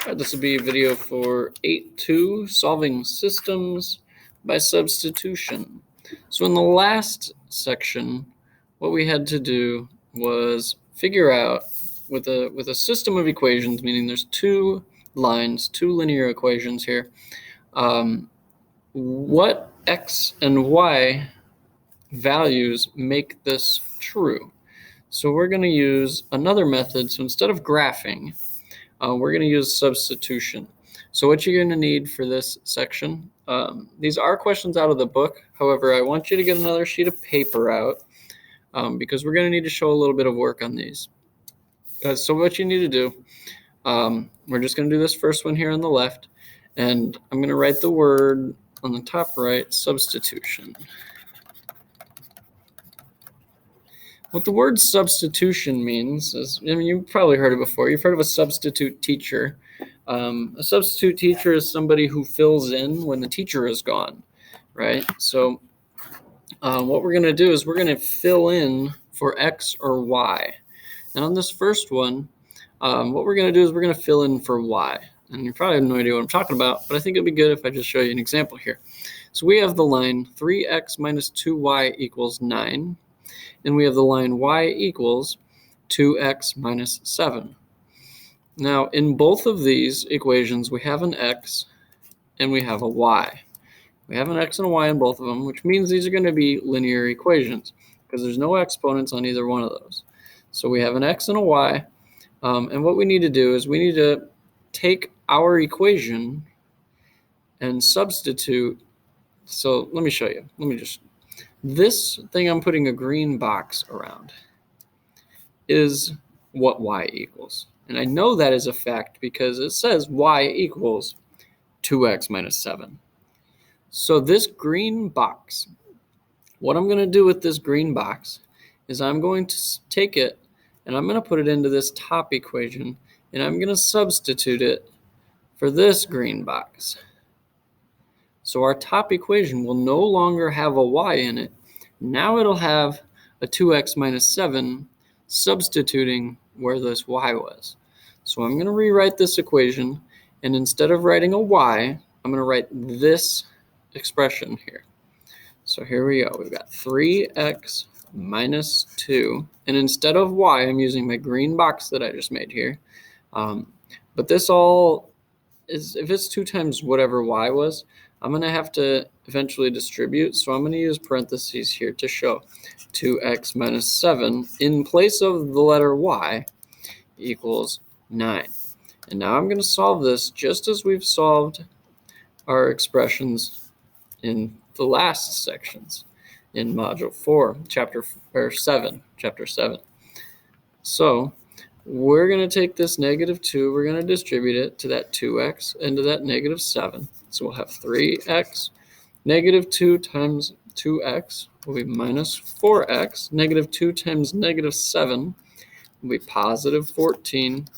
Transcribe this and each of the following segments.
Alright, this will be a video for 8.2, solving systems by substitution. So in the last section, what we had to do was figure out with a system of equations, meaning there's two lines, two linear equations here, what x and y values make this true. So we're going to use another method. So instead of graphing, we're going to use substitution. So what you're going to need for this section, these are questions out of the book. However, I want you to get another sheet of paper out because we're going to need to show a little bit of work on these. So what you need to do, we're just going to do this first one here on the left, and I'm going to write the word on the top right, substitution. What the word substitution means is, you've probably heard it before. You've heard of a substitute teacher. A substitute teacher is somebody who fills in when the teacher is gone, right? So what we're going to do is we're going to fill in for x or y. And on this first one, what we're going to do is we're going to fill in for y. And you probably have no idea what I'm talking about, but I think it'd be good if I just show you an example here. So we have the line 3x minus 2y equals 9. And we have the line y equals 2x minus 7. Now, in both of these equations, we have an x and we have a y. We have an x and a y in both of them, which means these are going to be linear equations because there's no exponents on either one of those. So we have an x and a y, and what we need to do is we need to take our equation and substitute. So let me show you. This thing I'm putting a green box around is what y equals. And I know that is a fact because it says y equals 2x minus 7. So this green box, what I'm going to do with this green box is I'm going to take it and I'm going to put it into this top equation and I'm going to substitute it for this green box. So our top equation will no longer have a y in it. Now it'll have a 2x minus 7 substituting where this y was. So I'm going to rewrite this equation, and instead of writing a y, I'm going to write this expression here. So here we go. We've got 3x minus 2. And instead of y, I'm using my green box that I just made here. But this all is, if it's 2 times whatever y was, I'm going to have to eventually distribute. So I'm going to use parentheses here to show 2x minus 7 in place of the letter y equals 9. And now I'm going to solve this just as we've solved our expressions in the last sections in module 4, chapter 7. So we're going to take this negative 2, we're going to distribute it to that 2x and to that negative 7. So we'll have 3x, negative 2 times 2x will be minus 4x, negative 2 times negative 7 will be positive 14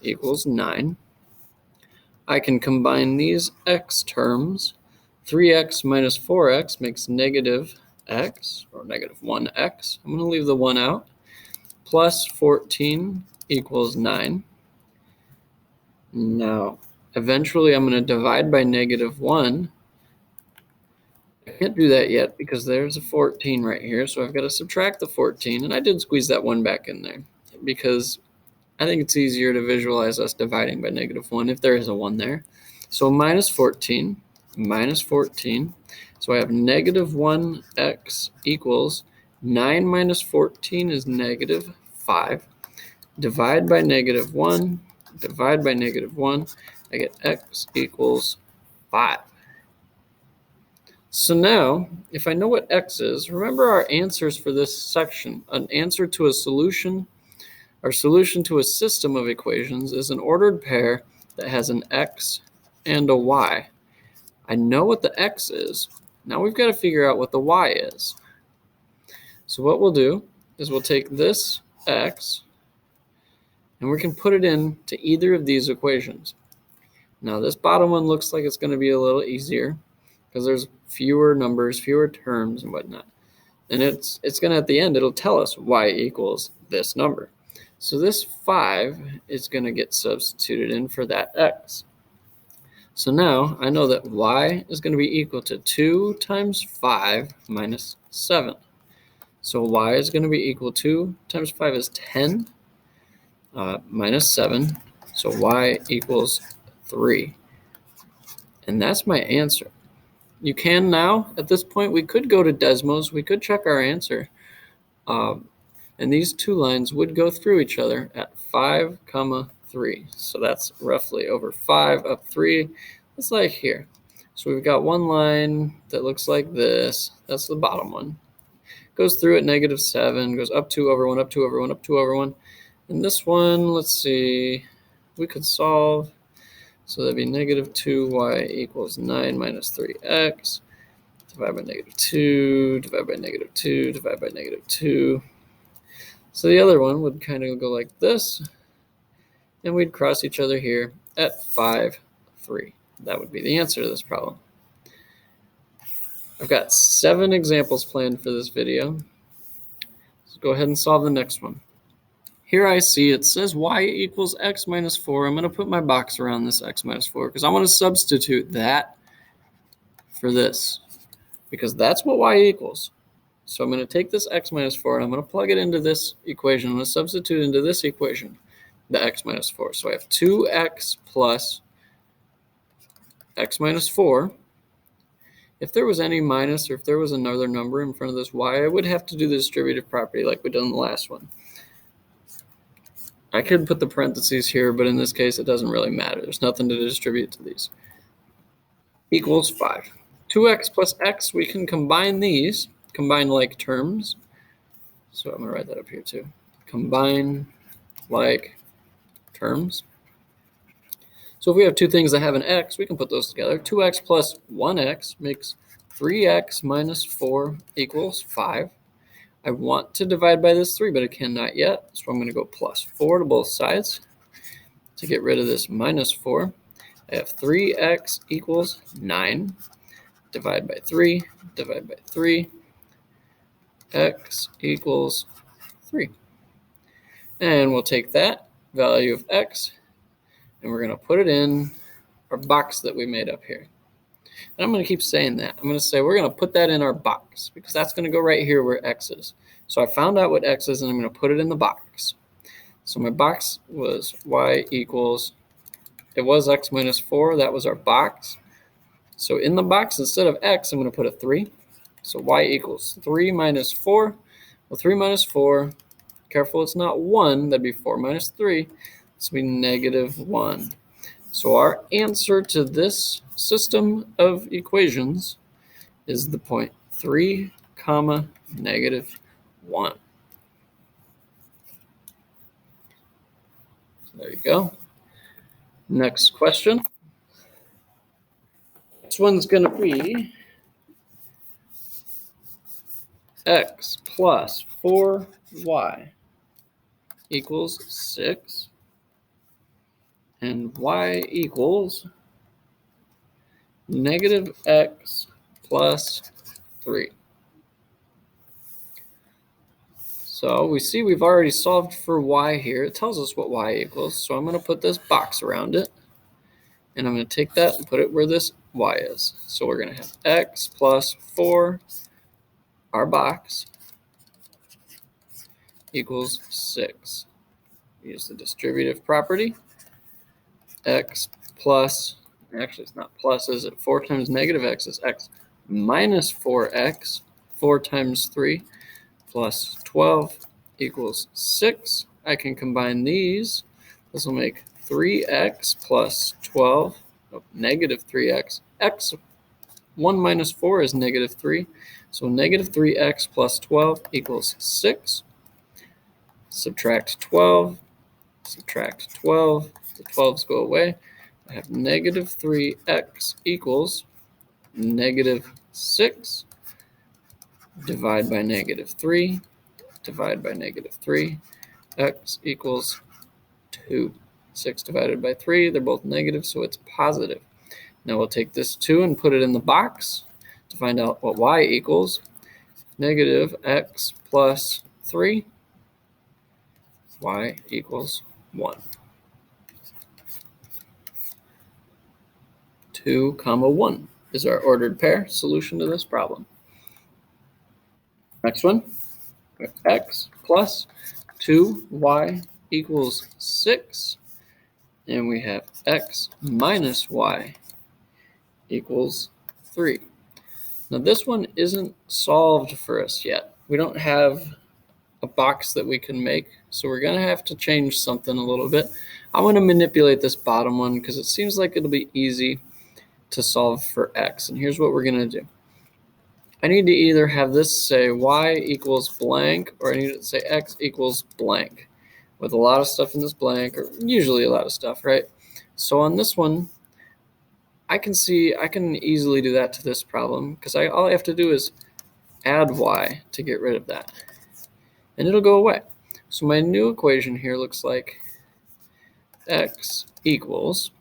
equals 9. I can combine these x terms. 3x minus 4x makes negative x, or negative 1x. I'm going to leave the 1 out. Plus 14 equals 9. Now, eventually I'm going to divide by negative 1. I can't do that yet because there's a 14 right here, so I've got to subtract the 14, and I did squeeze that 1 back in there because I think it's easier to visualize us dividing by negative 1 if there is a 1 there. So minus 14, so I have negative 1x equals 9 minus 14 is negative 5. Divide by negative 1, I get x equals 5. So now, if I know what x is, remember our answers for this section. An answer to a solution, our solution to a system of equations is an ordered pair that has an x and a y. I know what the x is. Now we've got to figure out what the y is. So what we'll do is we'll take this x and we can put it into either of these equations. Now this bottom one looks like it's going to be a little easier because there's fewer numbers, fewer terms and whatnot. And it's going to, at the end, it'll tell us y equals this number. So this 5 is going to get substituted in for that x. So now I know that y is going to be equal to 2 times 5 minus 7. So y is going to be equal to 2 times 5 is 10 minus 7. So y equals 3. And that's my answer. You can now, at this point, we could go to Desmos. We could check our answer. And these two lines would go through each other at 5, 3. So that's roughly over 5 up 3. It's like here. So we've got one line that looks like this. That's the bottom one. Goes through at -7, goes up 2 over 1, up 2 over 1, up 2 over 1. And this one, let's see, we could solve. So that'd be -2y equals 9 minus 3x. Divide by -2, divide by -2, divide by -2. So the other one would kind of go like this. And we'd cross each other here at 5, 3. That would be the answer to this problem. I've got 7 examples planned for this video. So go ahead and solve the next one. Here I see it says y equals x minus 4. I'm going to put my box around this x minus 4 because I want to substitute that for this because that's what y equals. So I'm going to take this x minus 4 and I'm going to plug it into this equation. I'm going to substitute into this equation the x minus 4. So I have 2x plus x minus 4. If there was any minus or if there was another number in front of this y, I would have to do the distributive property like we did in the last one. I could put the parentheses here, but in this case, it doesn't really matter. There's nothing to distribute to these. Equals 5. 2x plus x, we can combine these, combine like terms. So I'm going to write that up here too. Combine like terms. So if we have two things that have an x, we can put those together. 2x plus 1x makes 3x minus 4 equals 5. I want to divide by this 3, but I cannot yet. So I'm going to go plus 4 to both sides. To get rid of this minus 4, I have 3x equals 9. Divide by 3, divide by 3. X equals 3. And we'll take that value of x, and we're going to put it in our box that we made up here. And I'm going to keep saying that. I'm going to say we're going to put that in our box because that's going to go right here where x is. So I found out what x is, and I'm going to put it in the box. So my box was y equals, it was x minus 4. That was our box. So in the box, instead of x, I'm going to put a 3. So y equals 3 minus 4. Well, 3 minus 4, careful, it's not 1. That'd be 4 minus 3. This would be -1. So our answer to this system of equations is the point 3, -1. So there you go. Next question. This one's going to be x plus 4y equals 6. And y equals -x plus 3. So we see we've already solved for y here. It tells us what y equals. So I'm going to put this box around it. And I'm going to take that and put it where this y is. So we're going to have x plus 4, our box, equals 6. Use the distributive property. X plus, actually it's not plus, is it? 4 times -x is x minus 4x. 4 times 3 plus 12 equals 6. I can combine these. This will make 3x plus 12, -3x. X, 1 minus 4 is -3. So -3x plus 12 equals 6. Subtract 12, subtract 12. The 12s go away. I have -3x equals -6. Divide by -3. Divide by -3. X equals 2. 6 divided by 3. They're both negative, so it's positive. Now we'll take this 2 and put it in the box to find out what y equals. -x plus 3 y equals 1. 2, 1 is our ordered pair solution to this problem. Next one, we have x plus 2y equals 6. And we have x minus y equals 3. Now this one isn't solved for us yet. We don't have a box that we can make, so we're going to have to change something a little bit. I want to manipulate this bottom one because it seems like it'll be easy to solve for x. And here's what we're going to do. I need to either have this say y equals blank, or I need to say x equals blank, with a lot of stuff in this blank, or usually a lot of stuff, right? So on this one, I can easily do that to this problem, because all I have to do is add y to get rid of that, and it'll go away. So my new equation here looks like x equals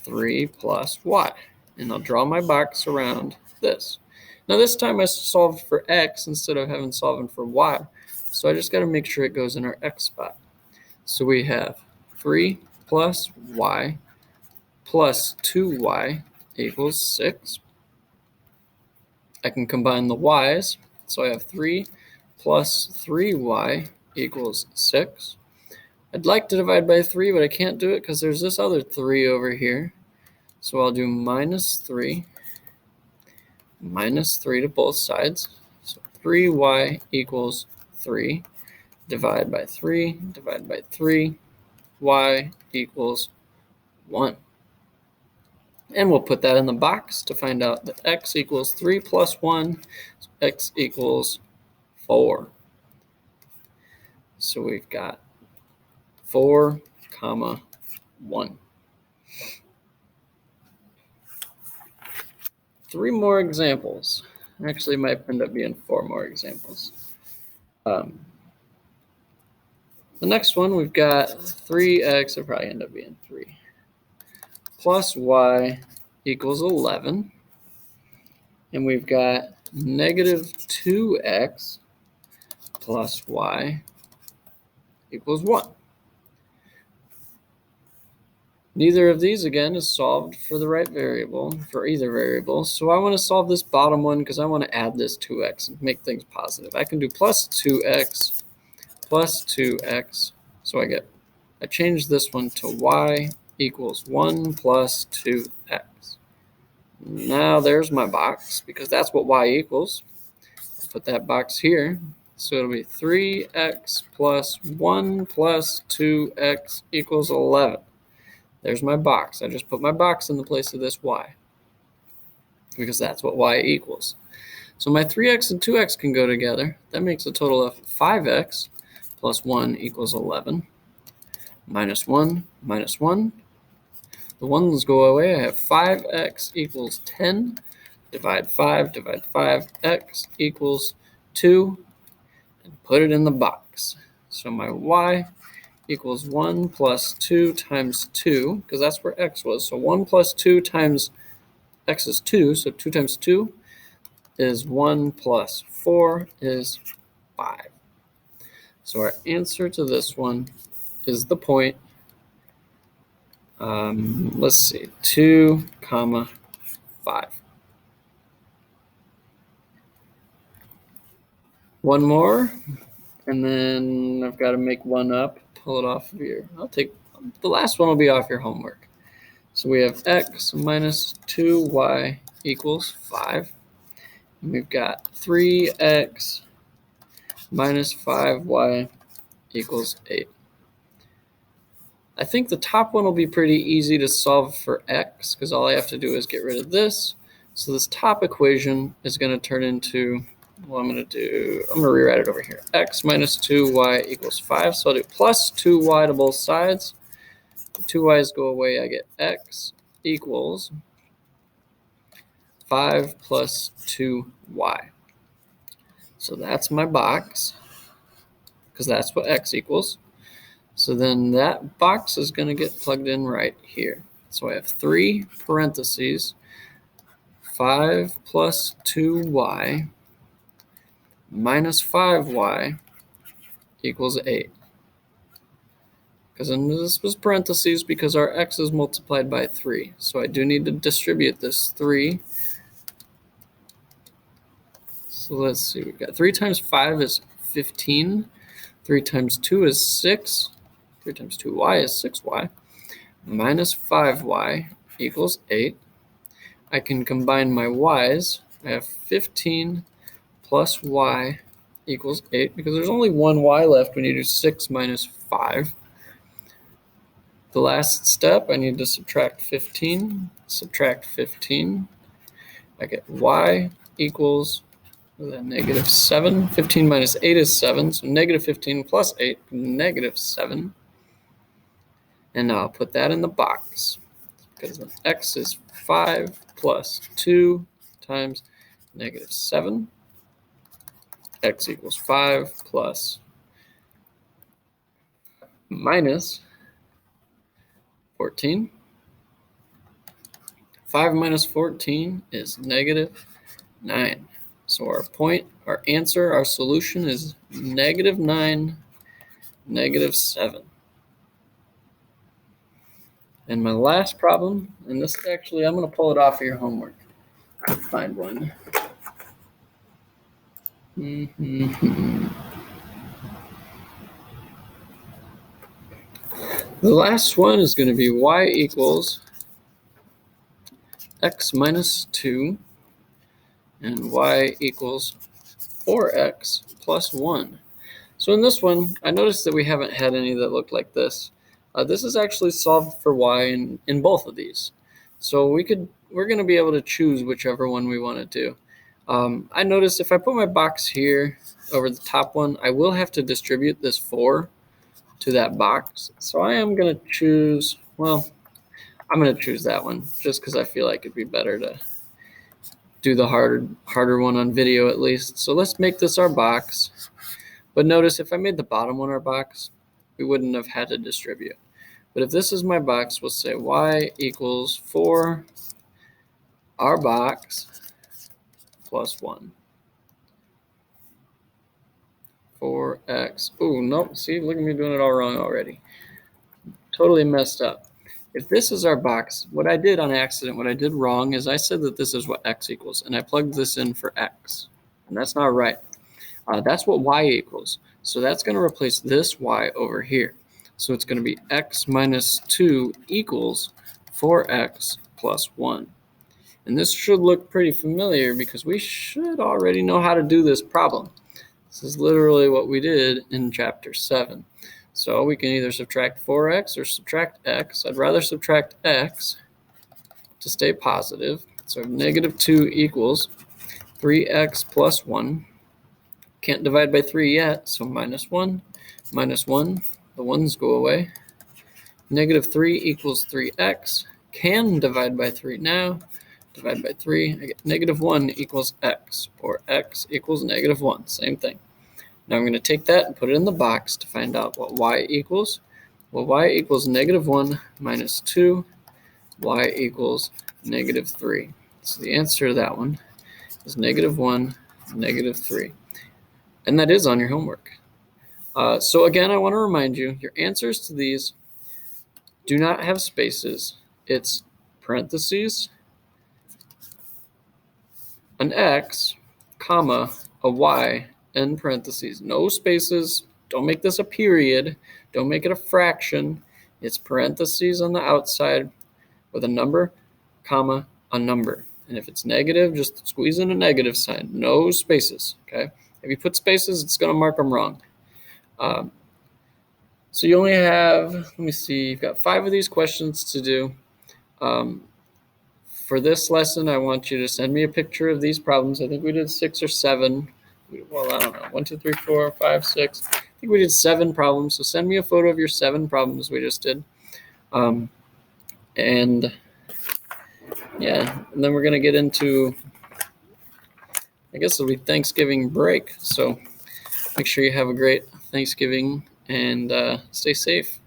3 plus y, and I'll draw my box around this. Now this time I solved for x instead of having solving for y, so I just got to make sure it goes in our x spot. So we have 3 plus y plus 2y equals 6. I can combine the y's, so I have 3 plus 3y equals 6. I'd like to divide by 3, but I can't do it because there's this other 3 over here. So I'll do minus 3 to both sides. So 3y equals 3. Divide by 3, y equals 1. And we'll put that in the box to find out that x equals 3 plus 1, so x equals 4. So we've got 4, 1. 3 more examples. Actually, it might end up being 4 more examples. The next one, we've got 3x, it'll probably end up being 3, plus y equals 11. And we've got negative 2x plus y equals 1. Neither of these, again, is solved for the right variable, for either variable. So I want to solve this bottom one because I want to add this 2x and make things positive. I can do plus 2x plus 2x. So I change this one to y equals 1 plus 2x. Now there's my box because that's what y equals. I'll put that box here. So it'll be 3x plus 1 plus 2x equals 11. There's my box. I just put my box in the place of this y because that's what y equals. So my 3x and 2x can go together. That makes a total of 5x plus 1 equals 11. Minus 1, minus 1. The ones go away. I have 5x equals 10. Divide 5, x equals 2. And put it in the box. So my y equals 1 plus 2 times 2, because that's where x was. So 1 plus 2 times x is 2, so 2 times 2 is 1 plus 4 is 5. So our answer to this one is the point, let's see, 2, 5. One more, and then I've got to make one up, pull it off of here. The last one will be off your homework. So we have x minus 2y equals 5. And we've got 3x minus 5y equals 8. I think the top one will be pretty easy to solve for x because all I have to do is get rid of this. So this top equation is going to turn into, I'm going to rewrite it over here. X minus 2y equals 5. So I'll do plus 2y to both sides. The 2y's go away. I get x equals 5 plus 2y. So that's my box because that's what x equals. So then that box is going to get plugged in right here. So I have 3 parentheses, 5 plus 2y minus 5y equals 8. because this was parentheses because our x is multiplied by 3. So I do need to distribute this 3. So let's see, we've got 3 times 5 is 15. 3 times 2 is 6. 3 times 2y is 6y. Minus 5y equals 8. I can combine my y's. I have 15 plus y equals 8 because there's only one y left when you do 6 minus 5. The last step, I need to subtract 15. Subtract 15. I get y equals negative 7. 15 minus 8 is 7, so negative 15 plus 8, negative 7. And now I'll put that in the box because then x is 5 plus 2 times negative 7. X equals 5 plus minus 14. 5 minus 14 is negative 9. So our answer, our solution is negative 9, negative 7. And my last problem, and this actually, I'm going to pull it off of your homework. I'll find one. The last one is going to be y equals x minus 2 and y equals 4x plus 1. So in this one, I noticed that we haven't had any that look like this. This is actually solved for y in both of these. So we're going to be able to choose whichever one we want to do. I noticed if I put my box here over the top one, I will have to distribute this 4 to that box. So I am going to choose, well, I'm going to choose that one just because I feel like it'd be better to do the harder one on video at least. So let's make this our box. But notice if I made the bottom one our box, we wouldn't have had to distribute. But if this is my box, we'll say y equals 4 our box plus 1. 4x. Oh, nope. See, look at me doing it all wrong already. Totally messed up. If this is our box, what I did on accident, what I did wrong is I said that this is what x equals, and I plugged this in for x. And that's not right. That's what y equals. So that's going to replace this y over here. So it's going to be x minus 2 equals 4x plus 1. And this should look pretty familiar because we should already know how to do this problem. This is literally what we did in chapter 7. So we can either subtract 4x or subtract x. I'd rather subtract x to stay positive. So negative 2 equals 3x plus 1. Can't divide by 3 yet, so minus 1. Minus 1, the 1's go away. Negative 3 equals 3x. Can divide by 3 now. Divide by 3, I get negative 1 equals x, or x equals negative 1, same thing. Now I'm going to take that and put it in the box to find out what y equals. Well, y equals negative 1 minus 2, y equals negative 3. So the answer to that one is negative 1, negative 3. And that is on your homework. So again, I want to remind you, your answers to these do not have spaces. It's parentheses, an x, comma, a y, end parentheses. No spaces. Don't make this a period. Don't make it a fraction. It's parentheses on the outside with a number, comma, a number. And if it's negative, just squeeze in a negative sign. No spaces, okay? If you put spaces, it's going to mark them wrong. So you only have, let me see, you've got 5 of these questions to do. For this lesson, I want you to send me a picture of these problems. I think we did 6 or 7. Well, I don't know, 1, 2, 3, 4, 5, 6. I think we did 7 problems. So send me a photo of your 7 problems we just did. And yeah, and then we're going to get into, I guess it'll be Thanksgiving break. So make sure you have a great Thanksgiving and stay safe.